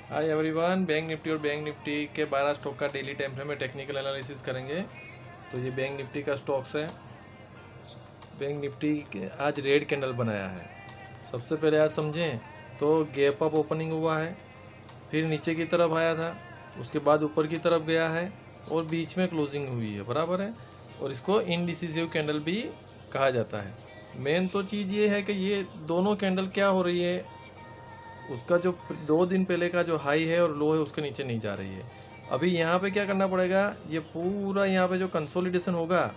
Hi everyone, bank Nifty और bank Nifty के 12 stock का डेली टाइम फ्रेम में टेक्निकल एनालिसिस करेंगे। तो ये बैंक निफ्टी का स्टॉक्स है। बैंक निफ्टी के आज रेड कैंडल बनाया है। सबसे पहले आज समझें तो गैप अप ओपनिंग हुआ है, फिर नीचे की तरफ आया था, उसके बाद ऊपर की तरफ गया है और बीच में क्लोजिंग हुई है, बराबर है। और इसको इनडिसिसिव कैंडल भी कहा जाता है। मेन तो चीज़ ये है कि ये दोनों कैंडल क्या हो रही है, उसका जो 2 दिन पहले का जो हाई है और लो है उसके नीचे नहीं जा रही है। अभी यहाँ पे क्या करना पड़ेगा, ये पूरा यहाँ पे जो कंसोलिडेशन होगा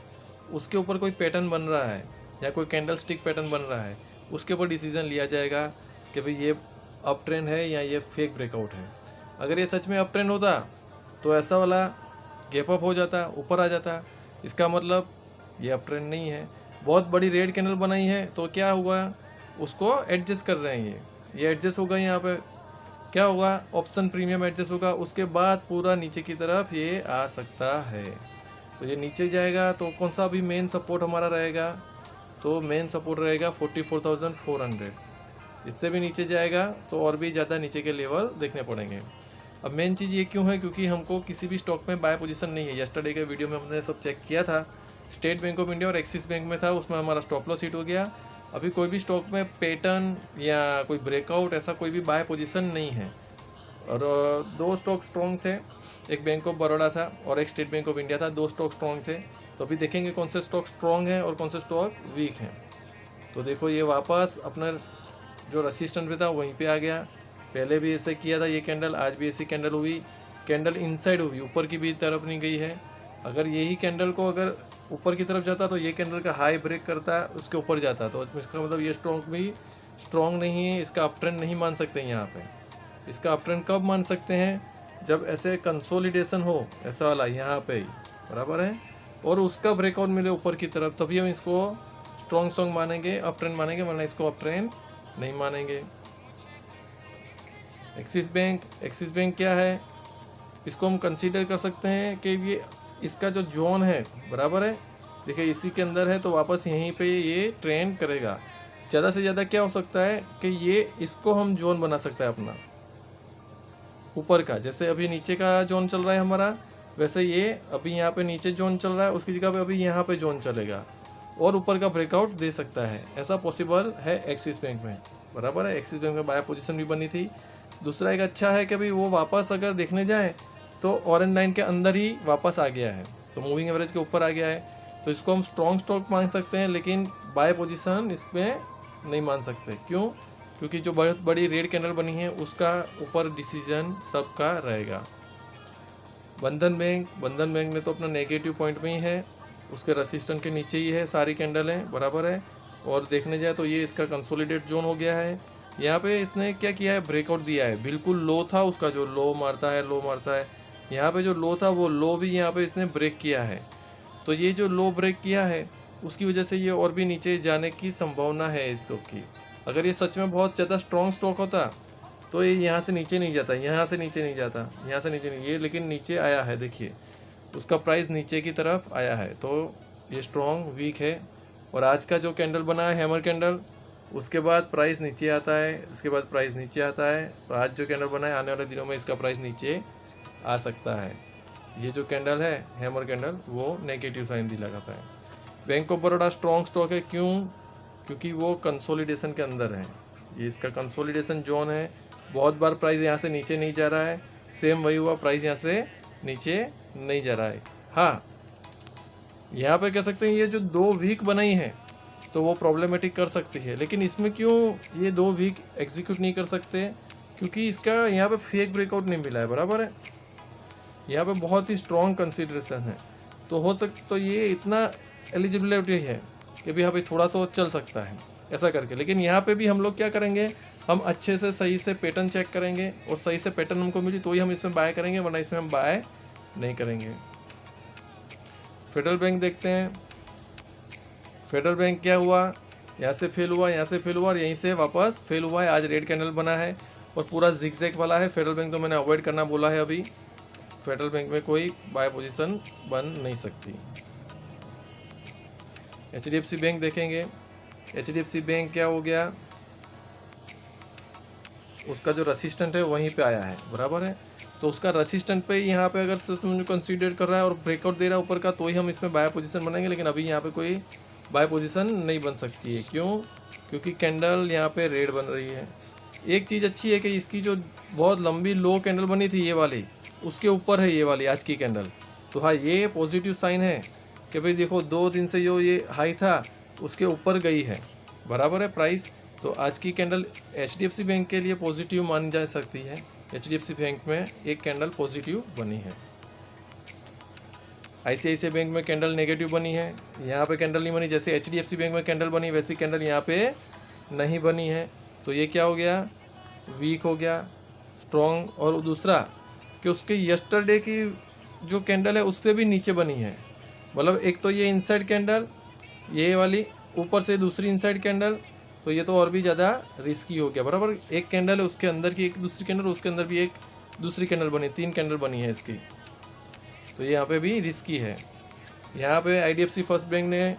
उसके ऊपर कोई पैटर्न बन रहा है या कोई कैंडल स्टिक पैटर्न बन रहा है, उसके ऊपर डिसीजन लिया जाएगा कि भाई ये अप ट्रेंड है या ये फेक ब्रेकआउट है। अगर ये सच में अप ट्रेंड होता तो ऐसा वाला गैप अप हो जाता, ऊपर आ जाता, इसका मतलब ये अप ट्रेंड नहीं है। बहुत बड़ी रेड कैंडल बनाई है तो क्या हुआ, उसको एडजस्ट कर रहे हैं। ये एडजस्ट होगा, यहाँ पे क्या होगा, ऑप्शन प्रीमियम एडजस्ट होगा, उसके बाद पूरा नीचे की तरफ ये आ सकता है। तो ये नीचे जाएगा तो कौन सा अभी मेन सपोर्ट हमारा रहेगा, तो मेन सपोर्ट रहेगा 44,400। इससे भी नीचे जाएगा तो और भी ज़्यादा नीचे के लेवल देखने पड़ेंगे। अब मेन चीज़ ये क्यों है, क्योंकि हमको किसी भी स्टॉक में बाय पोजीशन नहीं है। येस्टरडे के वीडियो में हमने सब चेक किया था, स्टेट बैंक ऑफ इंडिया और एक्सिस बैंक में था, उसमें हमारा स्टॉप लॉस हिट हो गया। अभी कोई भी स्टॉक में पैटर्न या कोई ब्रेकआउट ऐसा कोई भी बाय पोजीशन नहीं है। और दो स्टॉक स्ट्रॉन्ग थे, एक बैंक ऑफ बड़ौदा था और एक स्टेट बैंक ऑफ इंडिया था, दो स्टॉक स्ट्रॉन्ग थे। तो अभी देखेंगे कौन से स्टॉक स्ट्रॉन्ग हैं और कौन से स्टॉक वीक हैं। तो देखो ये वापस अपना जो रसिस्टेंट पे था वहीं पे आ गया। पहले भी ऐसे किया था ये कैंडल, आज भी ऐसी कैंडल हुई, कैंडल इनसाइड हुई, ऊपर की भी तरफ नहीं गई है। अगर यही कैंडल को अगर ऊपर की तरफ जाता तो ये कैंडल का हाई ब्रेक करता, उसके ऊपर जाता, तो इसका मतलब ये स्ट्रॉन्ग भी स्ट्रॉन्ग नहीं है, इसका अप ट्रेंड नहीं मान सकते यहाँ पे। इसका अप ट्रेंड कब मान सकते हैं, जब ऐसे कंसोलिडेशन हो, ऐसा वाला यहाँ पे ही, बराबर है, और उसका ब्रेकआउट मिले ऊपर की तरफ, तभी हम इसको स्ट्रॉन्ग सॉन्ग मानेंगे, अप ट्रेंड मानेंगे, वरना इसको अप ट्रेंड नहीं मानेंगे। एक्सिस बैंक क्या है, इसको हम कंसीडर कर सकते हैं कि ये इसका जो जोन है, बराबर है, देखिए इसी के अंदर है, तो वापस यहीं पे ये ट्रेंड करेगा। ज़्यादा से ज़्यादा क्या हो सकता है कि ये इसको हम जोन बना सकते हैं अपना ऊपर का, जैसे अभी नीचे का जोन चल रहा है हमारा, वैसे ये अभी यहाँ पे नीचे जोन चल रहा है, उसकी जगह पे अभी यहाँ पे जोन चलेगा और ऊपर का ब्रेकआउट दे सकता है। ऐसा पॉसिबल है एक्सिस बैंक में, बराबर है। एक्सिस बैंक में बाय पोजीशन भी बनी थी। दूसरा एक अच्छा है कि भाई वो वापस अगर देखने जाए तो ऑरेंज लाइन के अंदर ही वापस आ गया है, तो मूविंग एवरेज के ऊपर आ गया है, तो इसको हम स्ट्रॉन्ग स्टॉक मान सकते हैं, लेकिन बाय पोजीशन इसमें नहीं मान सकते। क्यों, क्योंकि जो बहुत बड़ी रेड कैंडल बनी है उसका ऊपर डिसीजन सबका रहेगा। बंधन बैंक ने तो अपना नेगेटिव पॉइंट में ही है, उसके रेसिस्टेंस के नीचे ही है, सारी कैंडल है, बराबर है। और देखने जाए तो ये इसका कंसोलिडेट जोन हो गया है। यहाँ पे इसने क्या किया है, ब्रेकआउट दिया है, बिल्कुल लो था उसका, जो लो मारता है। यहाँ पे जो लो था वो लो भी यहाँ पे इसने ब्रेक किया है। तो ये जो लो ब्रेक किया है उसकी वजह से ये और भी नीचे जाने की संभावना है इस स्टॉक की। अगर ये सच में बहुत ज़्यादा स्ट्रॉन्ग स्टॉक होता तो ये यहाँ से नीचे नहीं जाता, यहाँ से नीचे नहीं जाता, यहाँ से नीचे नहीं, ये लेकिन नीचे आया है, देखिए उसका प्राइस नीचे की तरफ आया है, तो ये स्ट्रॉन्ग वीक है। और आज का जो कैंडल बना है हैमर कैंडल, उसके बाद प्राइस नीचे आता है, इसके बाद प्राइस नीचे आता है, तो आज जो कैंडल बना है आने वाले दिनों में इसका प्राइस नीचे आ सकता है। ये जो कैंडल है हैमर कैंडल वो नेगेटिव साइन दिखाता है। Bank of Baroda strong stock है, क्यों, क्योंकि वो कंसोलिडेशन के अंदर है, ये इसका कंसोलिडेशन जोन है। बहुत बार प्राइस यहाँ से नीचे नहीं जा रहा है, सेम वही हुआ, प्राइस यहाँ से नीचे नहीं जा रहा है। हाँ, यहाँ पे कह सकते हैं ये जो दो वीक बनाई है तो वो प्रॉब्लमेटिक कर सकती है, लेकिन इसमें क्यों ये दो वीक एग्जीक्यूट नहीं कर सकते, क्योंकि इसका यहाँ पे फेक ब्रेकआउट नहीं मिला है, बराबर है। यहाँ पे बहुत ही स्ट्रॉन्ग कंसिडरेशन है, तो हो सकता तो ये इतना एलिजिबिलिटी है कि भी हाँ भाई थोड़ा सा चल सकता है ऐसा करके। लेकिन यहाँ पे भी हम लोग क्या करेंगे, हम अच्छे से सही से पैटर्न चेक करेंगे और सही से पैटर्न हमको मिली तो ही हम इसमें बाय करेंगे, वरना इसमें हम बाय नहीं करेंगे। फेडरल बैंक देखते हैं, फेडरल बैंक क्या हुआ, यहाँ से फेल हुआ, यहाँ से फेल हुआ और यहीं से वापस फेल हुआ है। आज रेड कैंडल बना है और पूरा जिगजैग वाला है। फेडरल बैंक तो मैंने अवॉइड करना बोला है, अभी फेडरल बैंक में कोई बाय पोजीशन बन नहीं सकती। HDFC बैंक देखेंगे, HDFC बैंक क्या हो गया, उसका जो रेसिस्टेंट है वहीं पे आया है, बराबर है। तो उसका रेसिस्टेंट पे यहाँ पे अगर सिस्टम कंसीडर कर रहा है और ब्रेकआउट दे रहा है ऊपर का, तो ही हम इसमें बाय पोजीशन बनाएंगे, लेकिन अभी यहाँ पे कोई बाय पोजीशन नहीं बन सकती है। क्यों? क्योंकि कैंडल यहाँ पे रेड बन रही है। एक चीज़ अच्छी है कि इसकी जो बहुत लंबी लो कैंडल बनी थी ये वाली, उसके ऊपर है ये वाली आज की कैंडल। तो हाँ, ये पॉजिटिव साइन है कि भाई देखो 2 दिन से जो ये हाई था उसके ऊपर गई है, बराबर है प्राइस। तो आज की कैंडल HDFC बैंक के लिए पॉजिटिव मानी जा सकती है। HDFC बैंक में एक कैंडल पॉजिटिव बनी है। ICICI बैंक में कैंडल नेगेटिव बनी है, यहाँ पे कैंडल नहीं बनी। जैसे HDFC बैंक में कैंडल बनी वैसी कैंडल यहाँ पे नहीं बनी है। तो ये क्या हो गया? वीक हो गया, स्ट्रॉन्ग। और दूसरा कि उसके यस्टरडे की जो कैंडल है उससे भी नीचे बनी है। मतलब एक तो ये इनसाइड कैंडल, ये वाली, ऊपर से दूसरी इनसाइड कैंडल, तो ये तो और भी ज़्यादा रिस्की हो गया, बराबर। एक कैंडल है, उसके अंदर की एक दूसरी कैंडल, उसके अंदर भी एक दूसरी कैंडल बनी, 3 कैंडल बनी है इसकी। तो यहाँ पे भी रिस्की है। यहाँ पे IDFC फर्स्ट बैंक ने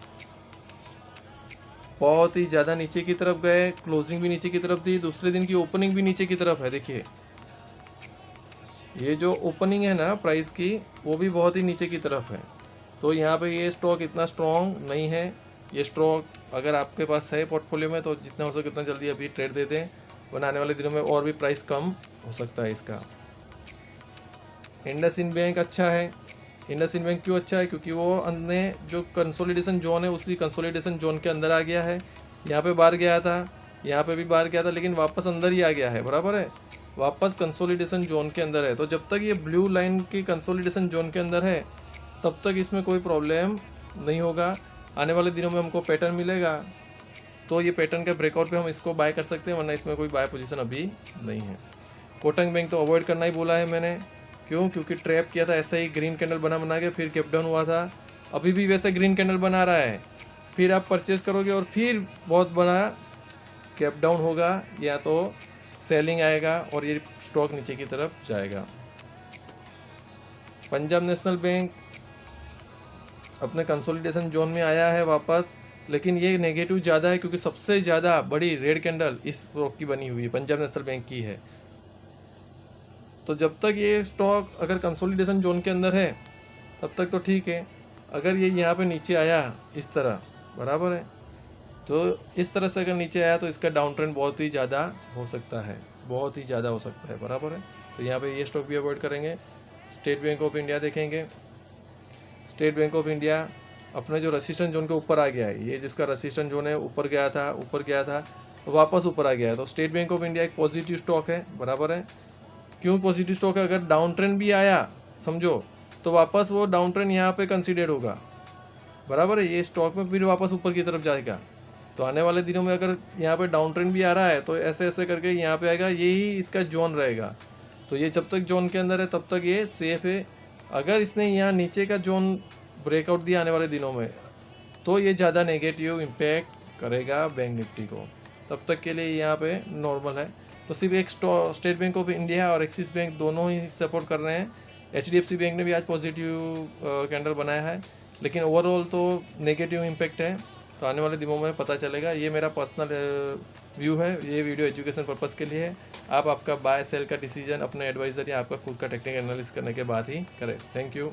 बहुत ही ज़्यादा नीचे की तरफ गए, क्लोजिंग भी नीचे की तरफ थी, दूसरे दिन की ओपनिंग भी नीचे की तरफ है। देखिए ये जो ओपनिंग है ना प्राइस की, वो भी बहुत ही नीचे की तरफ है। तो यहाँ पे ये स्टॉक इतना स्ट्रॉन्ग नहीं है। ये स्टॉक अगर आपके पास है पोर्टफोलियो में तो जितना हो सके उतना जल्दी अभी ट्रेड दे दें, वरना आने वाले दिनों में और भी प्राइस कम हो सकता है इसका। इंडसइंड बैंक अच्छा है। इंडसइंड बैंक क्यों अच्छा है? क्योंकि वो अन्य जो कंसोलिडेशन जोन है उसी कंसोलिडेशन जोन के अंदर आ गया है। यहाँ पे बाहर गया था, यहाँ पे भी बाहर गया था, लेकिन वापस अंदर ही आ गया है, बराबर है। वापस कंसोलिडेशन जोन के अंदर है। तो जब तक ये ब्लू लाइन की कंसोलिडेशन जोन के अंदर है तब तक इसमें कोई प्रॉब्लम नहीं होगा। आने वाले दिनों में हमको पैटर्न मिलेगा तो ये पैटर्न के ब्रेकआउट पे हम इसको बाय कर सकते हैं, वरना इसमें कोई बाय पोजीशन अभी नहीं है। कोटक बैंक तो अवॉइड करना ही बोला है मैंने। क्यों? क्योंकि ट्रैप किया था ऐसा ही, ग्रीन कैंडल बना के फिर गैप डाउन हुआ था। अभी भी वैसे ग्रीन कैंडल बना रहा है, फिर आप परचेज करोगे और फिर बहुत बड़ा गैप डाउन होगा, या तो सेलिंग आएगा और ये स्टॉक नीचे की तरफ जाएगा। पंजाब नेशनल बैंक अपने कंसोलिडेशन जोन में आया है वापस, लेकिन ये नेगेटिव ज़्यादा है क्योंकि सबसे ज़्यादा बड़ी रेड कैंडल इस स्टॉक की बनी हुई है, पंजाब नेशनल बैंक की है। तो जब तक ये स्टॉक अगर कंसोलिडेशन जोन के अंदर है तब तक तो ठीक है। अगर ये यहाँ पे नीचे आया इस तरह, बराबर है, तो इस तरह से अगर नीचे आया तो इसका डाउन ट्रेंड बहुत ही ज़्यादा हो सकता है, बहुत ही ज़्यादा हो सकता है, बराबर है। तो यहाँ पे ये स्टॉक भी अवॉइड करेंगे। स्टेट बैंक ऑफ इंडिया देखेंगे। स्टेट बैंक ऑफ इंडिया अपने जो रेसिस्टेंस जोन के ऊपर आ गया है, ये जिसका रेसिस्टेंस जोन है ऊपर गया था, वापस ऊपर आ गया है। तो स्टेट बैंक ऑफ इंडिया एक पॉजिटिव स्टॉक है, बराबर है। क्यों पॉजिटिव स्टॉक है? अगर डाउन ट्रेंड भी आया समझो तो वापस वो डाउन ट्रेंड यहाँ पे कंसीडर होगा, बराबर है। ये स्टॉक में फिर वापस ऊपर की तरफ जाएगा। तो आने वाले दिनों में अगर यहाँ पे डाउन ट्रेंड भी आ रहा है तो ऐसे ऐसे करके यहाँ पे आएगा, यही इसका जोन रहेगा। तो ये जब तक जोन के अंदर है तब तक ये सेफ है। अगर इसने यहाँ नीचे का जोन ब्रेकआउट दिया आने वाले दिनों में तो ये ज़्यादा नेगेटिव इम्पैक्ट करेगा बैंक निफ्टी को। तब तक के लिए यहाँ पे नॉर्मल है। तो सिर्फ एक स्टेट बैंक ऑफ इंडिया और एक्सिस बैंक दोनों ही सपोर्ट कर रहे हैं। HDFC बैंक ने भी आज पॉजिटिव कैंडल बनाया है, लेकिन ओवरऑल तो नेगेटिव इम्पैक्ट है। तो आने वाले दिनों में पता चलेगा। ये मेरा पर्सनल व्यू है, ये वीडियो एजुकेशन पर्पज़ के लिए है। आप आपका बाय सेल का डिसीजन अपने एडवाइज़र या आपका खुद का टेक्निकल एनालिसिस करने के बाद ही करें। Thank you.